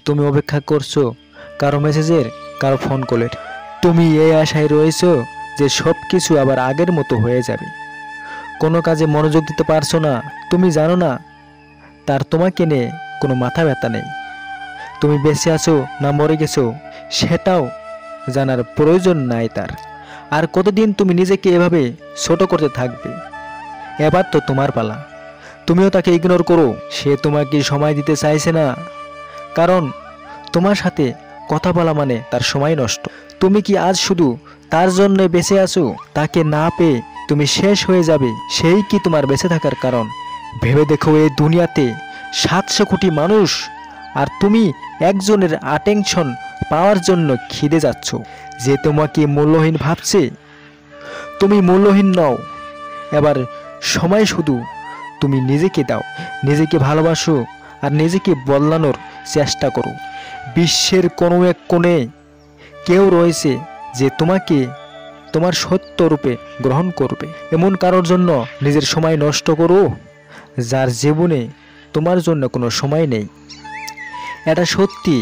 তুমি অপেক্ষা করছো কারো মেসেজের, কারো ফোন কলের। তুমি এই আশায় রয়েছো যে সব কিছু আবার আগের মতো হয়ে যাবে। কোনো কাজে মনোযোগ দিতে পারছো না। তুমি জানো না তার তোমাকে নিয়ে কোনো মাথা ব্যথা নেই। তুমি বেঁচে আছো না মরে গেছো সেটাও জানার প্রয়োজন নাই তার। আর কতদিন তুমি নিজেকে এভাবে ছোট করতে থাকবে? এবার তো তোমার পালা। তুমিও তাকে ইগনোর করো। সে তোমাকে সময় দিতে চাইছে না, কারণ তোমার সাথে কথা বলা মানে তার সময় নষ্ট। তুমি কি আজ শুধু তার জন্য বেঁচে আছো? তাকে না পেয়ে তুমি শেষ হয়ে যাবে, সেই কি তোমার বেঁচে থাকার কারণ? ভেবে দেখো, এই দুনিয়াতে 700 কোটি মানুষ, আর তুমি একজনের অ্যাটেনশন পাওয়ার জন্য খিদে যাচ্ছ। যে তোমাকে মূল্যহীন ভাবছে, তুমি মূল্যহীন নও। এবার সময় শুধু তুমি নিজেকে দাও, নিজেকে ভালোবাসো আর নিজেকে বদলানোর চেষ্টা করো। বিশ্বের কোনো এক কোণে কেউ রয়েছে যে তোমাকে তোমার সত্য রূপে গ্রহণ করবে। এমন কারোর জন্য নিজের সময় নষ্ট করো যার জীবনে তোমার জন্য কোনো সময় নেই। এটা সত্যি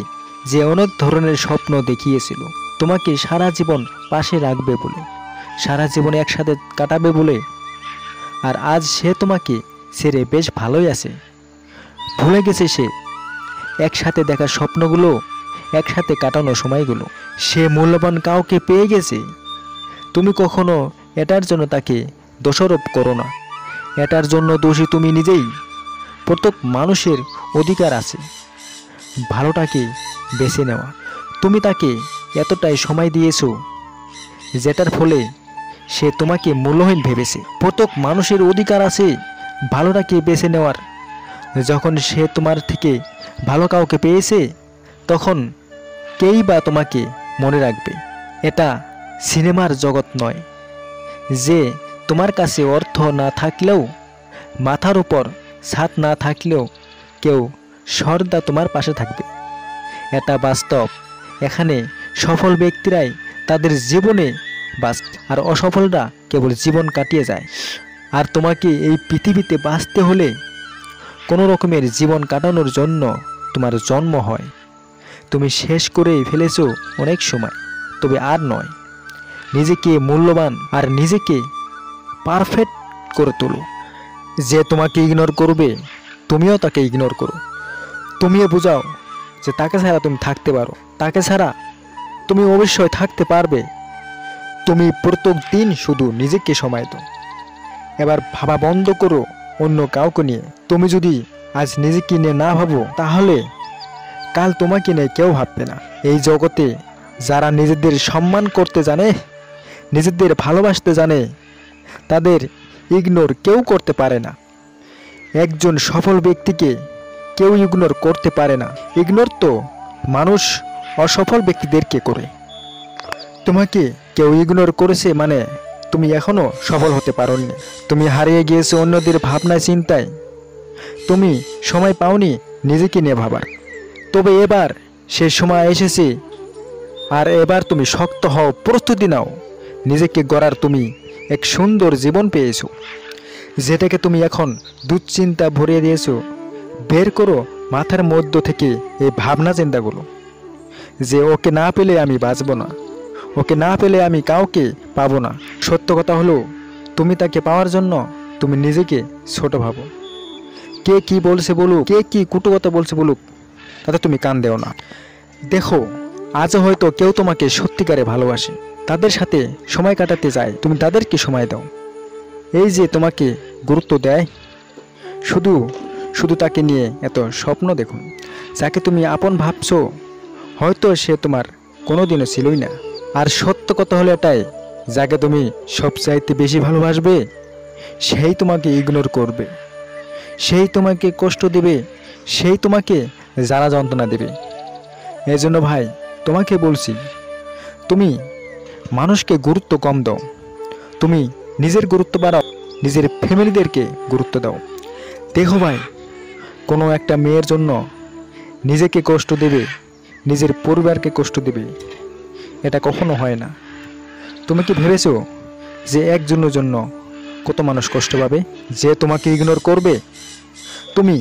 যে অনেক ধরনের স্বপ্ন দেখিয়েছিল তোমাকে সারা জীবন পাশে রাখবে বলে, সারা জীবন একসাথে কাটাবে বলে, আর আজ সে তোমাকে ছেড়ে বেশ ভালোই আছে। ভুলে গেছে সে একসাথে দেখা স্বপ্নগুলো, একসাথে কাটানো সময়গুলো। সে মূল্যবান কাউকে পেয়ে গেছে। তুমি কখনো এটার জন্য তাকে দোষারোপ করো না। এটার জন্য দোষী তুমি নিজেই। প্রত্যেক মানুষের অধিকার আছে ভালোটাকে বেছে নেওয়া। তুমি তাকে এতটাই সময় দিয়েছো যেটার ফলে সে তোমাকে মূল্যহীন ভেবেছে। প্রত্যেক মানুষের অধিকার আছে ভালোটাকে বেছে নেওয়ার। যখন সে তোমার থেকে ভালো কাউকে পেয়েছে, তখন কেই বা তোমাকে মনে রাখবে? এটা সিনেমার জগৎ নয় যে তোমার কাছে অর্থ না থাকলেও, মাথার উপর ছাদ না থাকলেও কেউ সর্দা তোমার পাশে থাকবে। এটা বাস্তব। এখানে সফল ব্যক্তিরাই তাদের জীবনে বাঁচে, আর অসফলরা কেবল জীবন কাটিয়ে যায়। আর তোমাকে এই পৃথিবীতে বাঁচতে হলে কোনো রকমের জীবন কাটানোর জন্য তোমার জন্ম হয়। তুমি শেষ করেই ফেলেছো অনেক সময়, তবে আর নয়। নিজেকে মূল্যবান আর নিজেকে পারফেক্ট করে তোলো। যে তোমাকে ইগনোর করবে, তুমিও তাকে ইগনোর করো। তুমিও বোঝাও যে তাকে ছাড়া তুমি থাকতে পারো, তাকে ছাড়া তুমি অবশ্যই থাকতে পারবে। তুমি প্রত্যেক দিন শুধু নিজেকে সময় দাও। এবার ভাবা বন্ধ করো অন্য কাউকে নিয়ে। তুমি যদি আজ নিজেকে নিয়ে না ভাবো, তাহলে কাল তোমাকে নিয়ে কেউ ভাববে না। এই জগতে যারা নিজেদের সম্মান করতে জানে, নিজেদের ভালোবাসতে জানে, তাদের ইগনোর কেউ করতে পারে না। একজন সফল ব্যক্তিকে কেউ ইগনোর করতে পারে না। ইগনোর তো মানুষ অসফল ব্যক্তিদেরকে করে। তোমাকে কেউ ইগনোর করেছে মানে তুমি এখনো সফল হতে পারোনি। তুমি হারিয়ে গিয়েছো অন্যদের ভাবনায়, চিন্তায়। তুমি সময় পাওনি নিজেকে নিয়ে ভাবার। তবে এবার সে সময় এসেছে, আর এবার তুমি শক্ত হও, প্রস্তুতি নাও। নিজেকে গড়ার তুমি এক সুন্দর জীবন পেয়েছো, যেটাকে তুমি এখন দুশ্চিন্তা ভরিয়ে দিয়েছো। বের করো মাথার মধ্য থেকে এই ভাবনা চিন্তাগুলো যে ওকে না পেলে আমি বাঁচব না, ওকে না পেলে আমি কাউকে পাবো না। সত্য কথা হলো, তুমি তাকে পাওয়ার জন্য তুমি নিজেকে ছোট ভাবো। কে কি বলছে বলুক, কে কি কুটু কথা বলছে বলুক, তাতে তুমি কান দেও না। দেখো, আজও হয়তো কেউ তোমাকে সত্যিকারে ভালোবাসে, তাদের সাথে সময় কাটাতে চায়, তুমি তাদেরকে সময় দাও। এই যে তোমাকে গুরুত্ব দেয়, শুধু শুধু তাকে নিয়ে এত স্বপ্ন দেখুন। যাকে তুমি আপন ভাবছো, হয়তো সে তোমার কোনোদিনও ছিলই না। আর সত্য কথা হলো এটাই, যাকে তুমি সবচাইতে বেশি ভালোবাসবে, সেই তোমাকে ইগনোর করবে, সেই তোমাকে কষ্ট দেবে, সেই তোমাকে জ্বালা যন্ত্রণা দেবে। এই জন্য ভাই, তোমাকে বলছি, তুমি মানুষকে গুরুত্ব কম দাও। তুমি নিজের গুরুত্ব বাড়াও, নিজের ফ্যামিলিদেরকে গুরুত্ব দাও। দেখো ভাই, কোনো একটা মেয়ের জন্য নিজেকে কষ্ট দেবে, নিজের পরিবারকে কষ্ট দেবে, এটা কখনো হয় না। তুমি কি ভেবেছো যে একজনের জন্য কত মানুষ কষ্ট পাবে? যে তোমাকে ইগনোর করবে, তুমি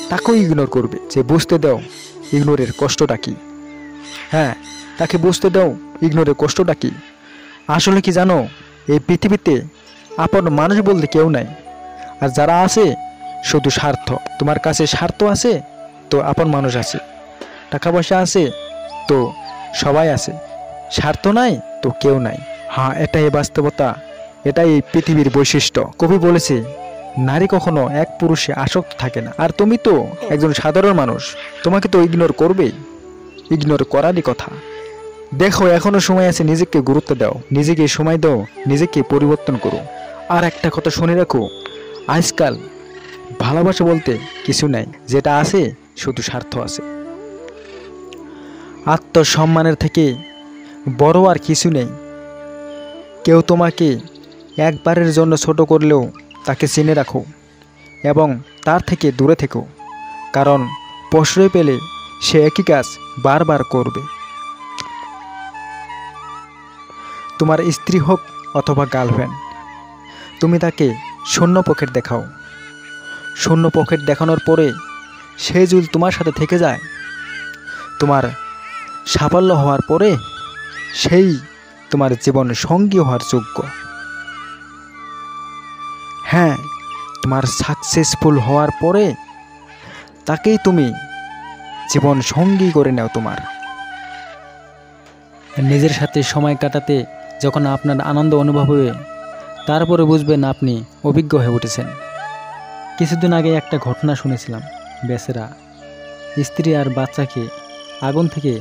তাকেও ইগনোর করবে। যে বুঝতে দাও ইগনোরের কষ্টটা কি। হ্যাঁ, তাকে বুঝতে দাও ইগনোরের কষ্টটা কি। আসলে কি জানো, এই পৃথিবীতে আপন মানুষ বলতে কেউ নাই, আর যারা আছে শুধু স্বার্থ। তোমার কাছে স্বার্থ আছে তো আপন মানুষ আছে, টাকা পয়সা আছে তো সবাই আছে, স্বার্থ নাই তো কেউ নাই। হ্যাঁ, এটাই বাস্তবতা, এটাই এই পৃথিবীর বৈশিষ্ট্য। কবি বলেছে, নারী কখনো এক পুরুষে আসক্ত থাকে না। আর তুমি তো একজন সাধারণ মানুষ, তোমাকে তো ইগনোর করবেই। ইগনোর করারই কথা। দেখো, এখনো সময় আছে, নিজেকে গুরুত্ব দাও, নিজেকে সময় দাও, নিজেকে পরিবর্তন করো। আর একটা কথা শুনে রাখো, আজকাল ভালোবাসা বলতে কিছু নাই, যেটা আছে শুধু স্বার্থ আছে। আত্মসম্মানের থেকে বড় আর কিছু নেই। কেউ তোমাকে একবারের জন্য ছোট করলেও তাকে চিনে রাখো এবং তার থেকে দূরে থেকো, কারণ প্রশ্রয় পেলে সে একই কাজ বারবার করবে। তোমার স্ত্রী হোক অথবা গার্লফ্রেন্ড, তুমি তাকে শূন্য পকেট দেখাও। শূন্য পকেট দেখানোর পরে সে যদি তোমার সাথে থেকে যায়, তোমার সাফল্য হওয়ার পরে সেই তোমার জীবন সঙ্গী হওয়ার যোগ্য। হ্যাঁ, তোমার সাকসেসফুল হওয়ার পরে তাকেই তুমি জীবন সঙ্গী করে নাও তোমার। নিজের সাথে সময় কাটাতে যখন আপনার আনন্দ অনুভব হবে, তারপরে বুঝবেন আপনি অভিজ্ঞ হয়ে উঠেছেন। কিছুদিন আগে একটা ঘটনা শুনেছিলাম। বেচারা স্ত্রী আর বাচ্চাকে আগুন থেকে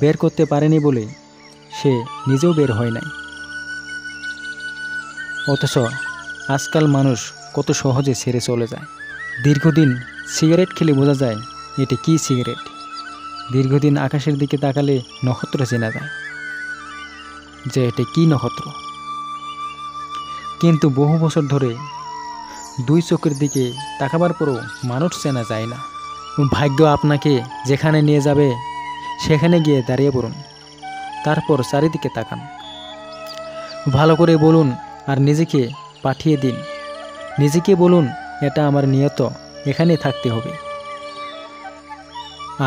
বের করতে পারেনি বলে সে নিজেও বের হয় নাই। অথচ আজকাল মানুষ কত সহজে ছেড়ে চলে যায়। দীর্ঘদিন সিগারেট খেলে বোঝা যায় এটি কী সিগারেট। দীর্ঘদিন আকাশের দিকে তাকালে নক্ষত্র চেনা যায় যে এটি কী নক্ষত্র। কিন্তু বহু বছর ধরে দুই চোখের দিকে তাকাবার পরও মানুষ চেনা যায় না। ভাগ্য আপনাকে যেখানে নিয়ে যাবে সেখানে গিয়ে দাঁড়িয়ে পড়ুন, তারপর চারিদিকে তাকান, ভালো করে বলুন আর নিজেকে পাঠিয়ে দিন। নিজেকে বলুন, এটা আমার নিয়ত, এখানেই থাকতে হবে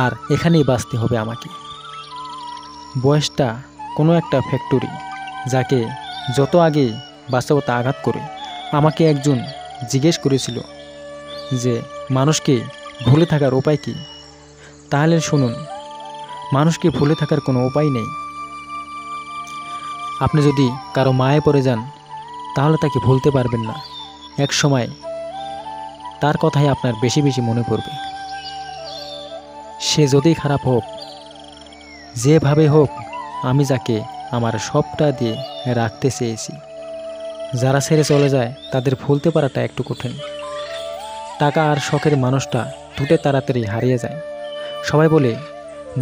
আর এখানেই বাঁচতে হবে আমাকে। বয়সটা কোনো একটা ফ্যাক্টরি, যাকে যত আগে বাস্তবতা আঘাত করে। আমাকে একজন জিজ্ঞেস করেছিল যে মানুষকে ভুলে থাকার উপায় কী। তাহলে শুনুন, মানুষকে ভুলে থাকার কোনো উপায় নেই। আপনি যদি কারো মায়ে পড়ে যান তাহলে তাকে ভুলতে পারবেন না। এক সময় তার কথাই আপনার বেশি বেশি মনে পড়বে। সে যতই খারাপ হোক, যেভাবে হোক, আমি যাকে আমার সবটা দিয়ে রাখতে চেয়েছি। যারা ছেড়ে চলে যায় তাদের ভুলতে পারাটা একটু কঠিন। টাকা আর শখের মানুষটা দুটো তাড়াতাড়ি হারিয়ে যায়। সবাই বলে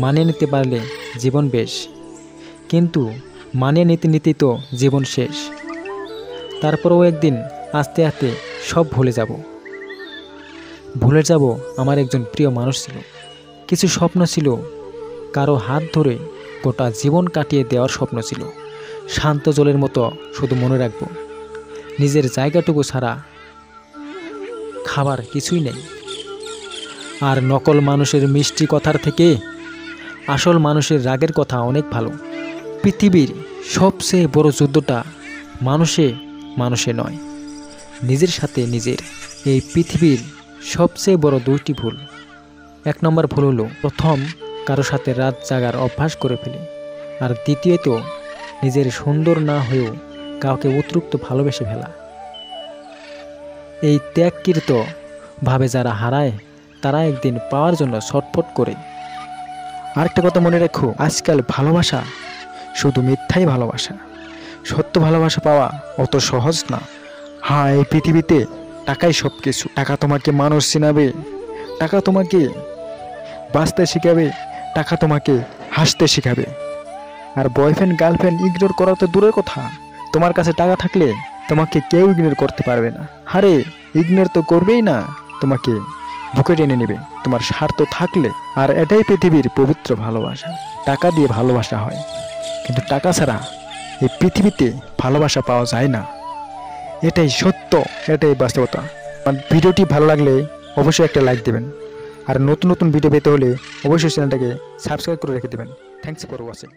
মানিয়ে নিতে পারলে জীবন বেশ, কিন্তু মানিয়ে নিতে নিতেই তো জীবন শেষ। তারপরেও একদিন আস্তে আস্তে সব ভুলে যাব। আমার একজন প্রিয় মানুষ ছিল, কিছু স্বপ্ন ছিল, কারো হাত ধরে গোটা জীবন কাটিয়ে দেওয়ার স্বপ্ন ছিল। শান্ত জলের মতো শুধু মনে রাখব, নিজের জায়গাটুকু ছাড়া খাবার কিছুই নেই। আর নকল মানুষের মিষ্টি কথার থেকে আসল মানুষের রাগের কথা অনেক ভালো। পৃথিবীর সবচেয়ে বড় যুদ্ধটা মানুষে মানুষে নয়, নিজের সাথে নিজের। এই পৃথিবীর সবচেয়ে বড় দুইটি ভুল। এক নম্বর ভুল হলো প্রথম কারো সাথে রাত জাগার অভ্যাস করে ফেলে, আর দ্বিতীয়ত নিজের সুন্দর না হয়েও কাউকে অতিরিক্ত ভালোবেসে ফেলা। এই ত্যাগকৃত ভাবে যারা হারায় তারা একদিন পাওয়ার জন্য ছটফট করে। আরেকটা কথা মনে রাখো, আজকাল ভালোবাসা শুধু মিথ্যাই ভালোবাসা, সত্য ভালোবাসা পাওয়া অত সহজ না। হ্যাঁ, এই পৃথিবীতে টাকাই সব কিছু। টাকা তোমাকে মানুষ চিনাবে, টাকা তোমাকে বাঁচতে শিখাবে, টাকা তোমাকে হাসতে শিখাবে। আর বয়ফ্রেন্ড গার্লফ্রেন্ড ইগনোর করা তো দূরের কথা, তোমার কাছে টাকা থাকলে তোমাকে কেউ ইগনোর করতে পারবে না। আরে ইগনোর তো করবেই না, তোমাকে বুকে টেনে নেবে তোমার স্বার্থ থাকলে। আর এটাই পৃথিবীর পবিত্র ভালোবাসা। টাকা দিয়ে ভালোবাসা হয়, কিন্তু টাকা ছাড়া এই পৃথিবীতে ভালোবাসা পাওয়া যায় না। এটাই সত্য, এটাই বাস্তবতা। আর ভিডিওটি ভালো লাগলে অবশ্যই একটা লাইক দেবেন। আর নতুন নতুন ভিডিও পেতে হলে অবশ্যই চ্যানেলটাকে সাবস্ক্রাইব করে রেখে দেবেন। Thanks for watching.